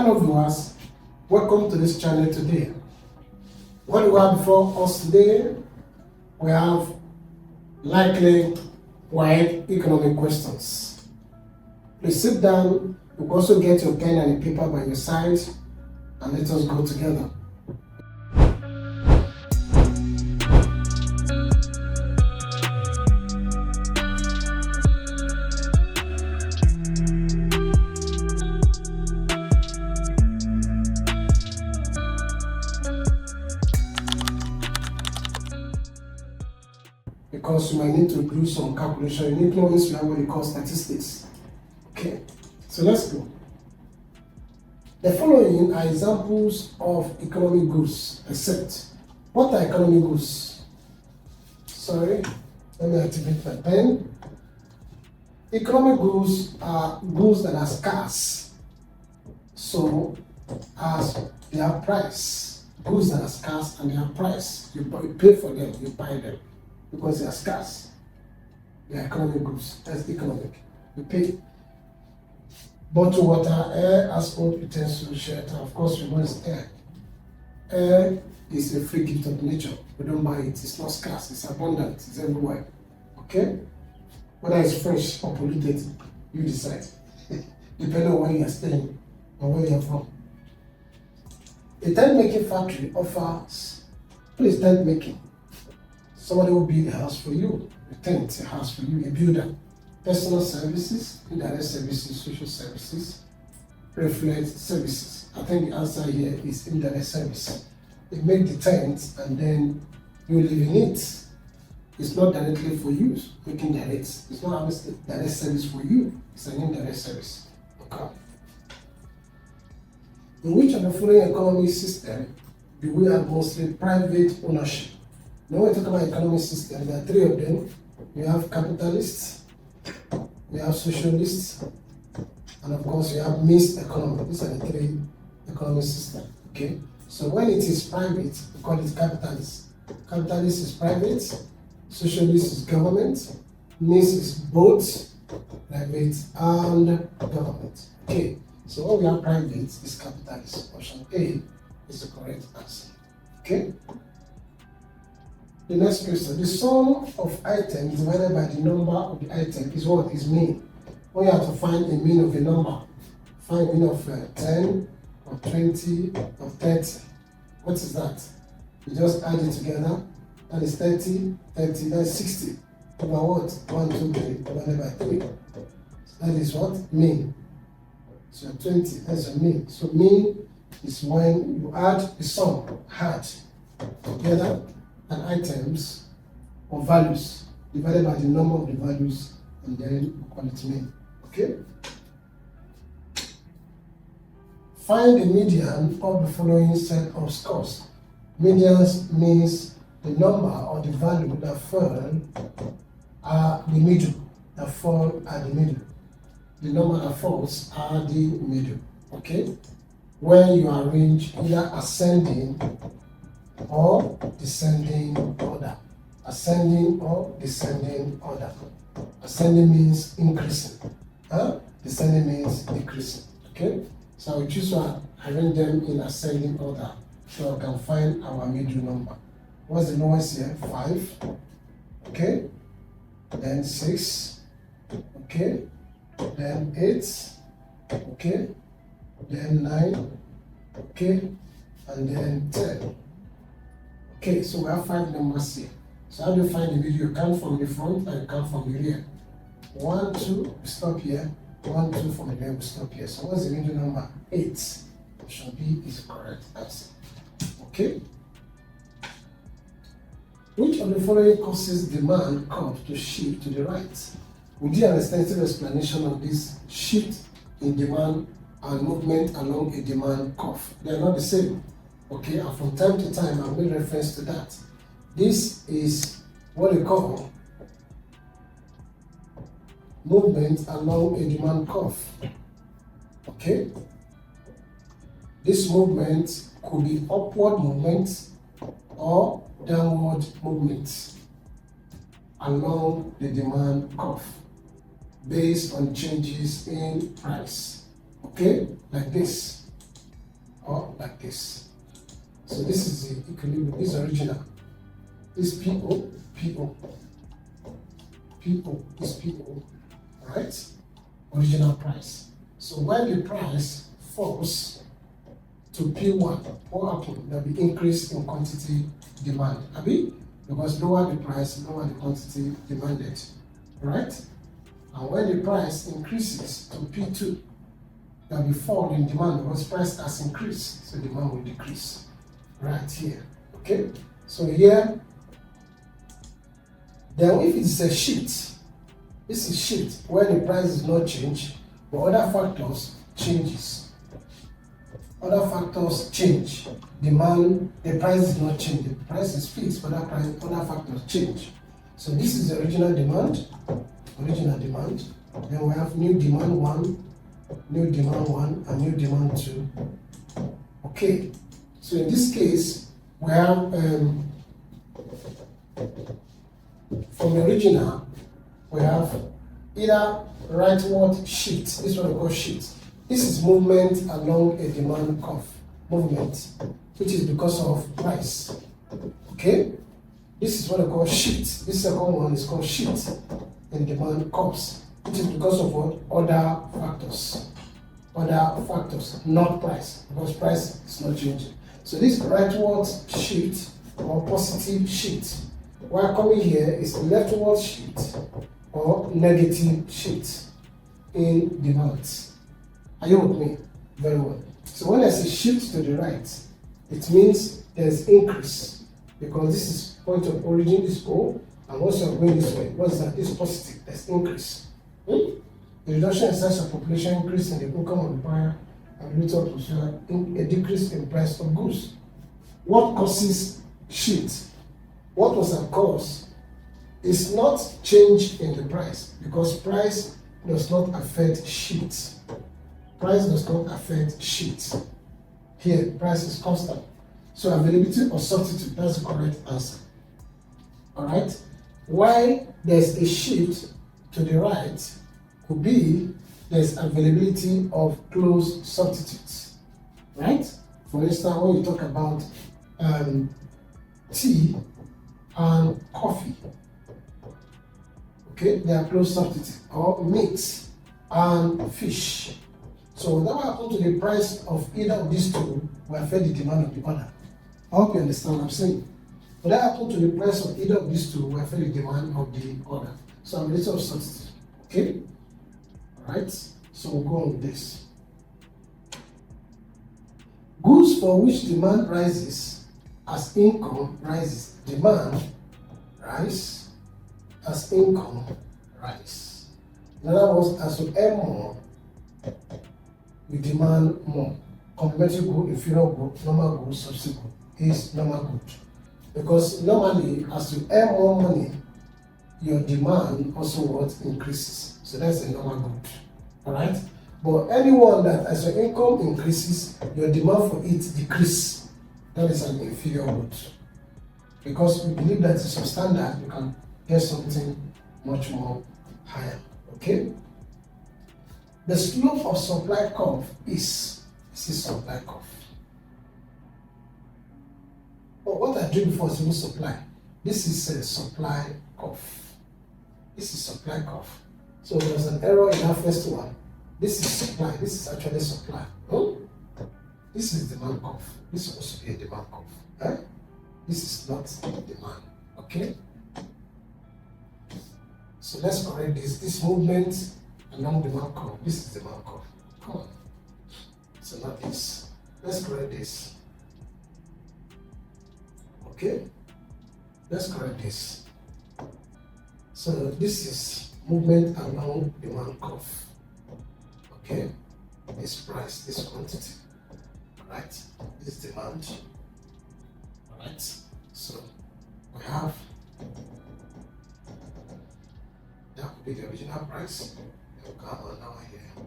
Hello viewers, welcome to this channel today. What do we have before us today? We have likely WAEC economic questions. Please sit down. You can also get your pen and a paper by your side and let us go together. Because you might need to do some calculation. You need to know this, you have what they call statistics. Okay, so let's go. The following are examples of economic goods, except what are economic goods? Sorry, let me activate my pen. Economic goods are goods that are scarce. So, as they have price, goods that are scarce and they have price, you pay for them, you buy them. Because they are scarce. They are economic goods. That's economic. You pay. Bottled water, air, household utensils, shelter. Of course, we know it's air. Air is a free gift of nature. We don't buy it. It's not scarce. It's abundant. It's everywhere. Okay? Whether it's fresh or polluted, you decide. Depending on where you are staying or where you are from. A tent making factory offers, please, tent making. Somebody will build a house for you, a tent, a house for you, a builder. Personal services, indirect services, social services, reflect services. I think the answer here is indirect service. They make the tent and then you live in it. It's not directly for you, making direct. It's not a direct service for you, it's an indirect service. Okay. In which of the following economic system do we have mostly private ownership? Now when we talk about economic system, there are three of them. We have capitalists, we have socialists, and of course we have mixed economy. These are the three economic systems. Okay? So when it is private, we call it capitalist. Capitalist is private, socialist is government, mixed is both private and government. Okay, so when we have private is capitalist. Option A is the correct answer. Okay? The next question, the sum of items divided by the number of the item is what? Is mean. When you have to find the mean of a number, find the mean of 10 or 20 or 30. What is that? You just add it together. That is 30, that's 60. Over what? 1, 2, 3, divided by 3. So that is what? Mean. So 20, that's your mean. So mean is when you add the sum, add together, and items or values divided by the number of the values, and then we call it mean. Okay? Find the median of the following set of scores. Median means the number or the value that fall are the middle. That fall at the middle. The number that falls are the middle. Okay? When you arrange either ascending or descending order. Ascending or descending order. Ascending means increasing. Descending means decreasing. Okay? So I will choose to arrange them in ascending order so I can find our middle number. What's the lowest here? 5. Okay? Then 6. Okay? Then 8. Okay? Then 9. Okay? And then 10. Okay, so we have 5 numbers here. So how do you find the middle? You count from the front and you count from the rear. 1, 2, we stop here. 1, 2 from the rear, we stop here. So what's the middle number? 8. Option B is the correct answer. Okay? Which of the following causes demand curve to shift to the right? We did an extensive explanation of this shift in demand and movement along a demand curve. They are not the same. Okay, and from time to time I'll make reference to that. This is what they call movement along a demand curve. Okay? This movement could be upward movement or downward movement along the demand curve based on changes in price. Okay, like this. this. So this is the equilibrium, this is original. This PO, is PO, right? Original price. So when the price falls to P1, what happens? There will be increase in quantity demand. Abi? Because lower the price, lower the quantity demanded, right? And when the price increases to P2, there will be fall in demand because price has increased, so demand will decrease. Right here, okay? So here, then if it's a shift, this is shift where the price is not changed, but other factors changes. Other factors change. Demand, the price is not changing. The price is fixed, but other factors change. So this is the original demand. Then we have new demand 1, new demand 1, and new demand 2. Okay. So in this case, we have from the original, we have either rightward shift, this is what we call shift. This is movement along a demand curve, movement, which is because of price. Okay? This is what we call shift. This second one is called shift in demand curves, which is because of what? Other factors. Other factors, not price, because price is not changing. So this rightward shift or positive shift. While coming here is leftward shift or negative shift in demands. Are you with me? Very well. So when there's a shift to the right, it means there's increase because this is point of origin is O, and once you're going this way, what's that? This is positive, there's increase. The reduction in size of population, increase in the income of the buyer, and rate of consumer, a decrease in price of goods. What causes shift? What was the cause? Is not change in the price, because price does not affect shift. Price does not affect shift. Here, price is constant. So availability or substitute, that's the correct answer. Alright? Why there's a shift to the right could be there's availability of close substitutes. Right? For instance, when you talk about tea and coffee, okay, they are close substitutes, or meat and fish. So whatever happens to the price of either of these two will affect the demand of the other. I hope you understand what I'm saying. Whatever happens to the price of either of these two will affect the demand of the other. So I'm a little substitute. Okay? Alright? So we'll go on with this. Goods for which demand rises as income rises. Demand rise as income rise. In other words, as you earn more, we demand more. Complementary good, inferior good, normal good, substitute good is normal good. Because normally, as you earn more money, your demand also what increases. So that's a normal good. Alright? But anyone that as your income increases, your demand for it decreases. That is an inferior good. Because we believe that it's substandard, you can get something much more higher. Okay? The slope of supply curve is, this is supply curve. But what I drew before is no supply. This is a supply curve. This is supply curve. So there's an error in our first one. This is supply. This is actually supply. No? This is demand curve. This is supposed to be a demand curve. Eh? This is not demand. Okay? So let's correct this. This movement along demand curve. This is demand curve. Come on. So not this. Let's correct this. Okay? Let's correct this. So this is movement along demand curve. Okay? This price, this quantity. Alright? This demand. Alright? So we have that would be the original price. Then we come on now here.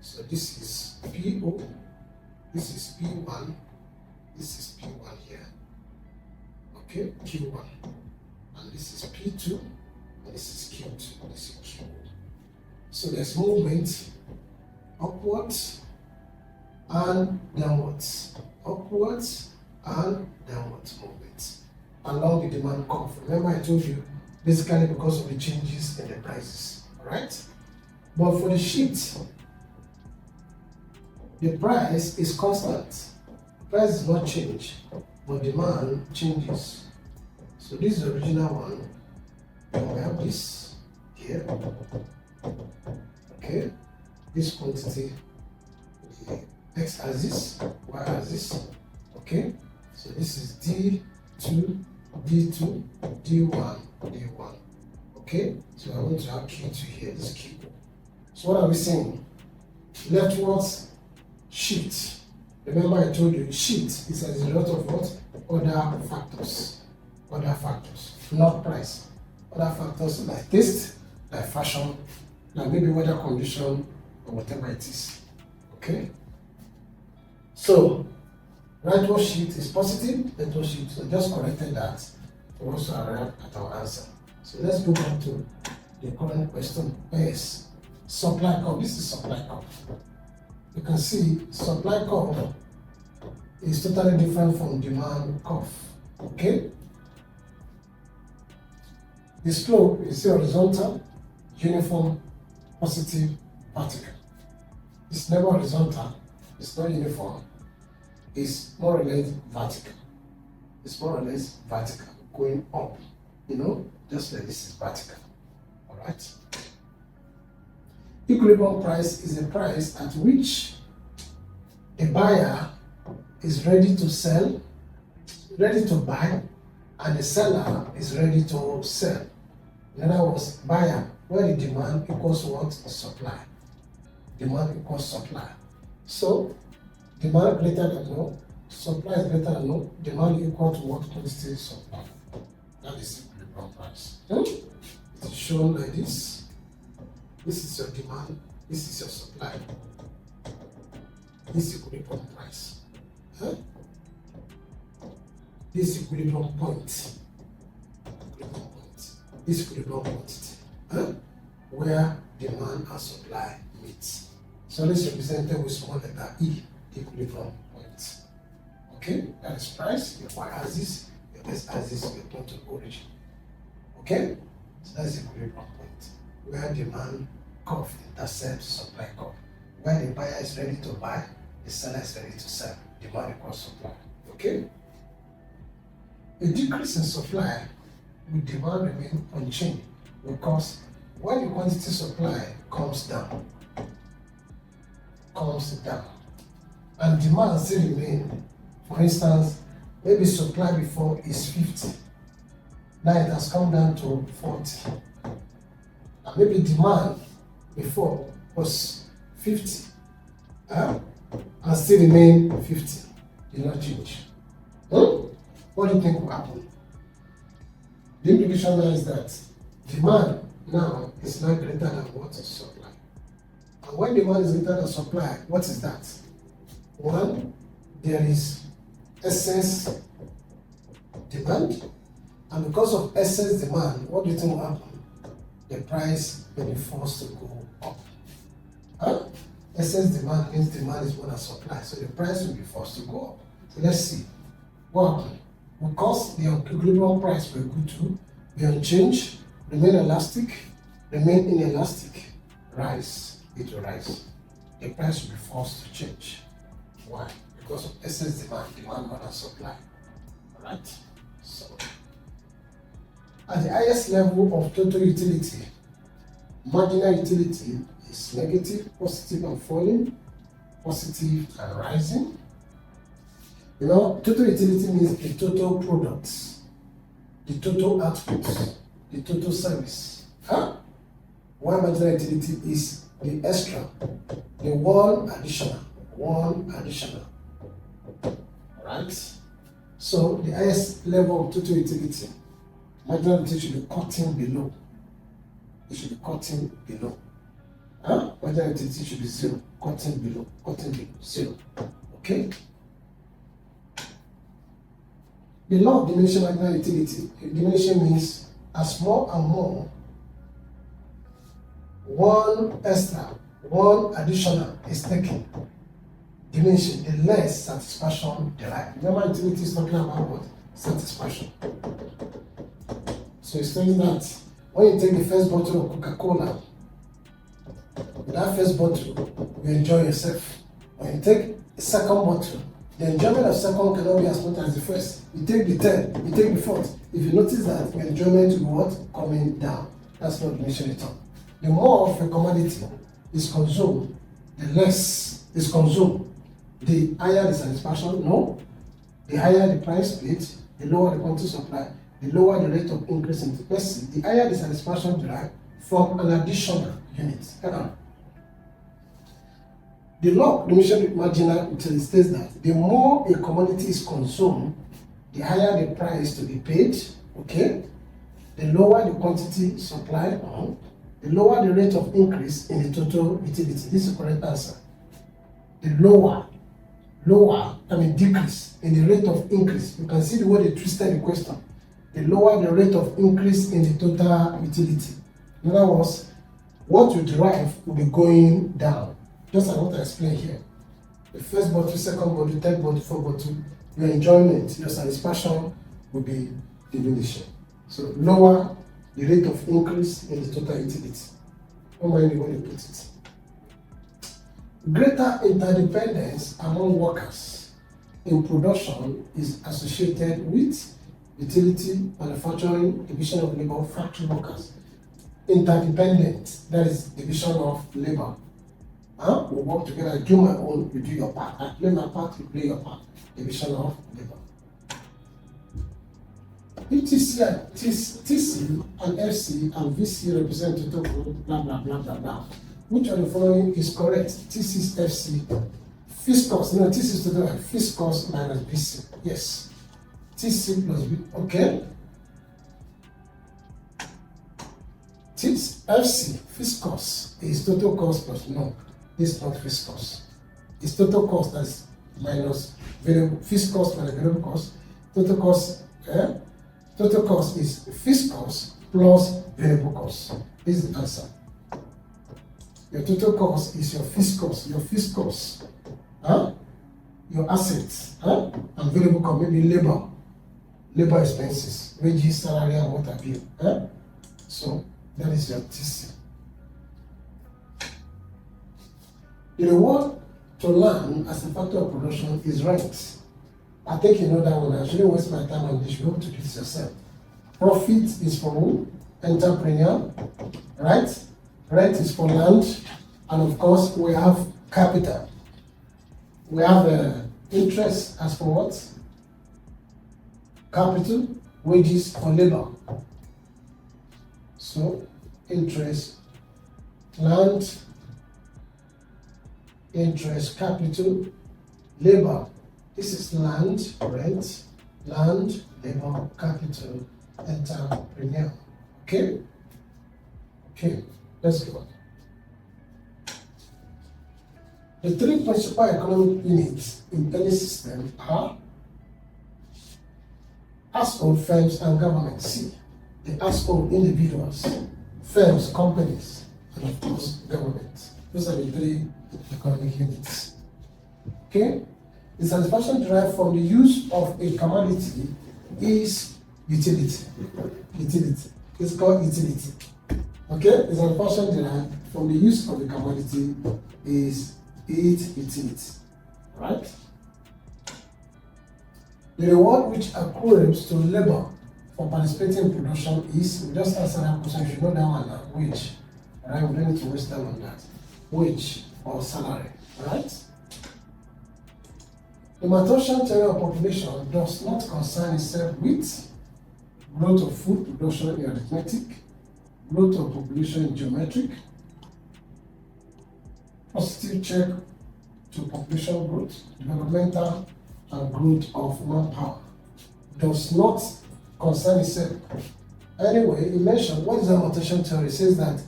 So this is PO, this is P1, this is P1 here. Okay, Q1. And this is P2, and this is Q2, this is Q. So there's movement upwards and downwards, upwards and downwards movement along the demand curve. Remember I told you, basically because of the changes in the prices, alright? But for the sheet, the price is constant. The price does not change, but demand changes. So this is the original one. We have this here. Okay, this quantity, the x-axis, y-axis. Okay, so this is D2, D2, D1, D1. Okay, so I want to have Q2 here, this Q. So what are we saying? Leftwards shift. Remember I told you sheet is as a result of what? Other factors. Other factors, not price. Other factors like taste, like fashion, like maybe weather condition, or whatever it is. Okay? So, rightward shift is positive, leftward shift. So just corrected that for us to arrive at our answer. So let's go back to the current question. Yes, supply curve. This is supply curve. You can see supply curve is totally different from demand curve. Okay? The slope is horizontal, uniform, positive, vertical. It's never horizontal, it's not uniform, it's more or less vertical. It's more or less vertical, going up, just like this is vertical. Alright? Equilibrium price is a price at which a buyer is ready to sell, ready to buy, and the seller is ready to sell. In other words, buyer, where the demand equals what? Supply. Demand equals supply. So, demand greater than no, supply is greater than no, demand equal to what? Quantity supply. That is equilibrium price. It is shown like this. This is your demand, this is your supply. This is equilibrium price. This equilibrium point. This equilibrium quantity, where demand and supply meet. So let's represent it with small letter E, the equilibrium point. Okay, that is price, your y-axis, your x-axis, your point of origin. Okay, so that's the equilibrium point, where demand curve intercepts supply curve. Where the buyer is ready to buy, the seller is ready to sell. Demand equals supply. Okay? A decrease in supply will demand remain unchanged because when the quantity supply comes down, and demand still remain. For instance, maybe supply before is 50, now it has come down to 40, and maybe demand before was 50, and still remain 50, did not change. What do you think will happen? The implication now is that demand now is not greater than what is supply. And when demand is greater than supply, what is that? One, there is excess demand, and because of excess demand, what do you think will happen? The price may be forced to go up. Excess demand means demand is more than supply, so the price will be forced to go up. So let's see what happened. Because the equilibrium price will go to be unchanged, remain elastic, remain inelastic, rise, it will rise. The price will be forced to change. Why? Because of excess demand more than supply. Alright? So, at the highest level of total utility, marginal utility is negative, positive and falling, positive and rising. Total utility means the total products, the total output, the total service. While marginal utility is the extra, the one additional. Alright? So the highest level of total utility, marginal utility should be cutting below. It should be cutting below. Marginal utility should be zero, cutting below, zero. Okay? The law of diminishing marginal utility. Diminishing means as more and more, one extra, one additional is taken, the definition, the less satisfaction derived. Remember, utility is talking about what? Satisfaction. So it says that when you take the first bottle of Coca-Cola, with that first bottle, you enjoy yourself. When you take the second bottle, the enjoyment of second cannot be as much as the first. You take the third, you take the fourth. If you notice that, your enjoyment will be what? Coming down. That's not diminishing return. The more of a commodity is consumed, the less is consumed. The higher the satisfaction, no. The higher the price paid, the lower the quantity supply, the lower the rate of increase in the person, the higher the satisfaction derived from an additional unit. The law of diminishing marginal utility states that the more a commodity is consumed, the higher the price to be paid, okay? The lower the quantity supplied, the lower the rate of increase in the total utility. This is the correct answer. The decrease in the rate of increase. You can see the way they twisted the question. The lower the rate of increase in the total utility. In other words, what you derive will be going down. Just like what I explained here. The first bottle, second bottle, third bottle, fourth bottle, your enjoyment, your satisfaction will be diminishing. So lower the rate of increase in the total utility. Don't mind the way you put it. Greater interdependence among workers in production is associated with utility, manufacturing, division of labor, factory workers. Interdependent, that is division of labor. We work together. I do my own, you do your part. I play my part, you play your part. Division of labor. If TC and FC and VC represent total group, blah, blah, blah, blah, blah. Which of the following is correct? TC is FC. Fiscus, no, TC is total Fiscus minus BC. Yes. TC plus B, okay. FC, Fiscus, is total cost plus no. This is not Fiscus. It's total cost that's minus variable Fiscus minus variable cost. Total cost is Fiscus plus variable cost. This is the answer. Your total cost is your Fiscus, your assets, and variable cost, maybe labor expenses, wages, salary, and what have you. So that is your TC. The reward to learn as a factor of production is rent. I think you know that one. I shouldn't waste my time on this. You hope to do this yourself. Profit is for who? Entrepreneur, right? Rent is for land, and of course we have capital. We have interest as for what? Capital, wages for labor. So interest, land, interest, capital, labor. This is land, rent, land, labor, capital, entrepreneur. Okay? Okay, let's go. The three principal economic units in any system are household, firms, and government. See, the household, individuals, firms, companies, and of course, government. Those are the three economic units. Okay? The satisfaction derived from the use of a commodity is utility. Utility. It's called utility. Okay? The satisfaction derived from the use of a commodity is its utility. Right? The reward which accrues to labor for participating in production is, we just answer that question, you should know that one now, wage. Right? We don't need to waste time on that. Wage or salary. Right? The Malthusian theory of population does not concern itself with growth of food production in arithmetic, growth of population in geometric, positive check to population growth, developmental and growth of manpower. Does not concern itself. Anyway, he mentioned what is the Malthusian theory? It says that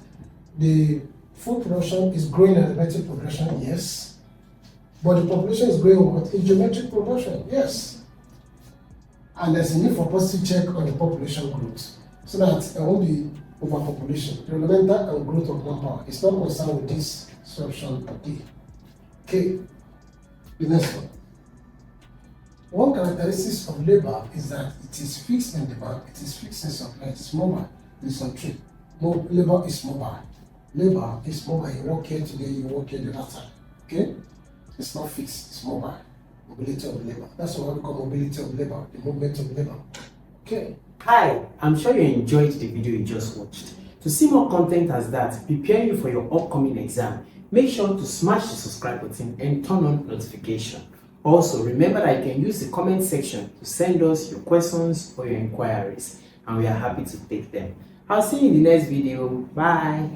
the food production is growing in arithmetic progression, yes. But the population is growing what? In geometric progression, yes. And there's a need for positive check on the population growth so that there won't be overpopulation, developmental and growth of manpower. It's not concerned with this, so option D. Okay. The next one. One characteristic of labor is that it is fixed in demand, it is fixed in supply, it is mobile. It's untrue. Labor is mobile. Labor is mobile. You work here today, you work here the other time. Okay? It's not fixed, it's mobile. Mobility of labor. That's what we call mobility of labor, the movement of labor. Okay. Hi, I'm sure you enjoyed the video you just watched. To see more content as that, preparing you for your upcoming exam, make sure to smash the subscribe button and turn on notification. Also, remember that you can use the comment section to send us your questions or your inquiries, and we are happy to take them. I'll see you in the next video. Bye.